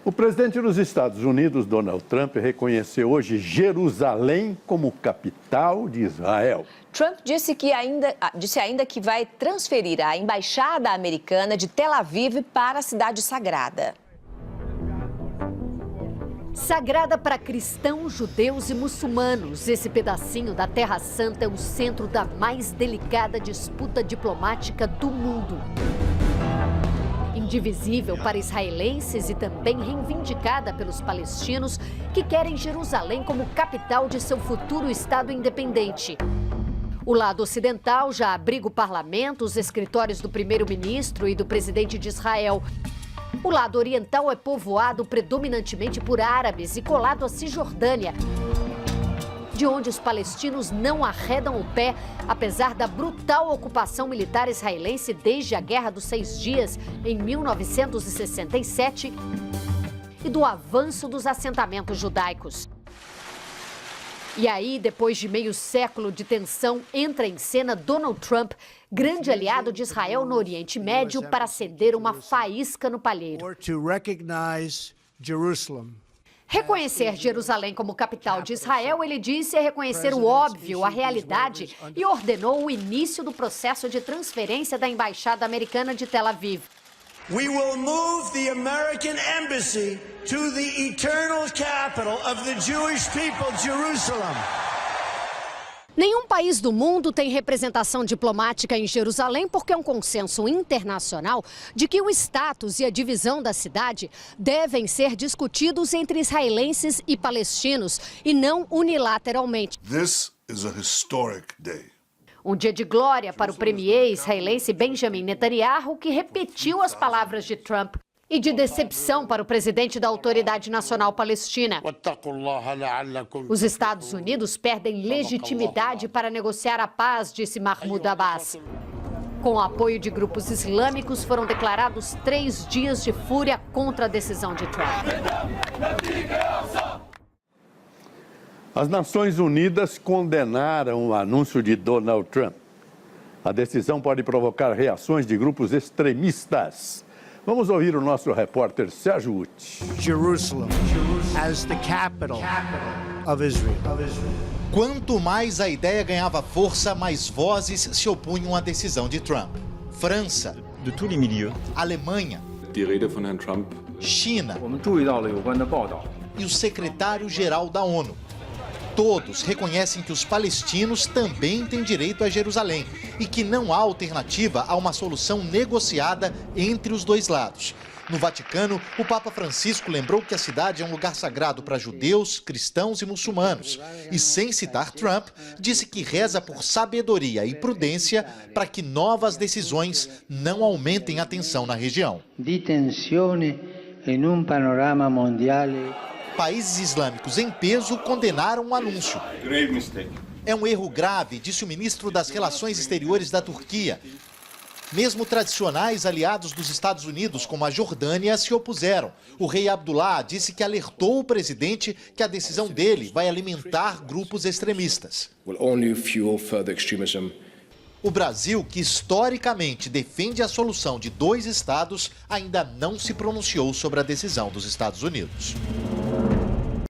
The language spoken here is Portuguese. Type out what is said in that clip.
O presidente dos Estados Unidos, Donald Trump, reconheceu hoje Jerusalém como capital de Israel. Trump disse ainda que vai transferir a embaixada americana de Tel Aviv para a cidade sagrada. Sagrada para cristãos, judeus e muçulmanos, esse pedacinho da Terra Santa é o centro da mais delicada disputa diplomática do mundo. Indivisível para israelenses e também reivindicada pelos palestinos que querem Jerusalém como capital de seu futuro Estado independente. O lado ocidental já abriga o parlamento, os escritórios do primeiro-ministro e do presidente de Israel. O lado oriental é povoado predominantemente por árabes e colado à Cisjordânia, de onde os palestinos não arredam o pé, apesar da brutal ocupação militar israelense desde a Guerra dos 6 Dias, em 1967, e do avanço dos assentamentos judaicos. E aí, depois de meio século de tensão, entra em cena Donald Trump, grande aliado de Israel no Oriente Médio, para acender uma faísca no palheiro. Reconhecer Jerusalém como capital de Israel, ele disse, é reconhecer o óbvio, a realidade, e ordenou o início do processo de transferência da embaixada americana de Tel Aviv. We will move the American embassy to the eternal capital of the Jewish people, Jerusalem. Nenhum país do mundo tem representação diplomática em Jerusalém porque é um consenso internacional de que o status e a divisão da cidade devem ser discutidos entre israelenses e palestinos e não unilateralmente. This is a historic day. Um dia de glória para o premier israelense Benjamin Netanyahu, que repetiu as palavras de Trump, e de decepção para o presidente da Autoridade Nacional Palestina. Os Estados Unidos perdem legitimidade para negociar a paz, disse Mahmoud Abbas. Com o apoio de grupos islâmicos, foram declarados 3 dias de fúria contra a decisão de Trump. As Nações Unidas condenaram o anúncio de Donald Trump. A decisão pode provocar reações de grupos extremistas. Vamos ouvir o nosso repórter Sérgio Uti. Jerusalem as the capital of Israel. Quanto mais a ideia ganhava força, mais vozes se opunham à decisão de Trump. França, de tous les milieux. Alemanha, Die Rede von Herrn Trump. China e o secretário-geral da ONU. Todos reconhecem que os palestinos também têm direito a Jerusalém e que não há alternativa a uma solução negociada entre os dois lados. No Vaticano, o Papa Francisco lembrou que a cidade é um lugar sagrado para judeus, cristãos e muçulmanos. E, sem citar Trump, disse que reza por sabedoria e prudência para que novas decisões não aumentem a tensão na região. Di tensione in un panorama mondiale. Países islâmicos em peso condenaram o anúncio. É um erro grave, disse o ministro das Relações Exteriores da Turquia. Mesmo tradicionais aliados dos Estados Unidos, como a Jordânia, se opuseram. O rei Abdullah disse que alertou o presidente que a decisão dele vai alimentar grupos extremistas. O Brasil, que historicamente defende a solução de 2 estados, ainda não se pronunciou sobre a decisão dos Estados Unidos.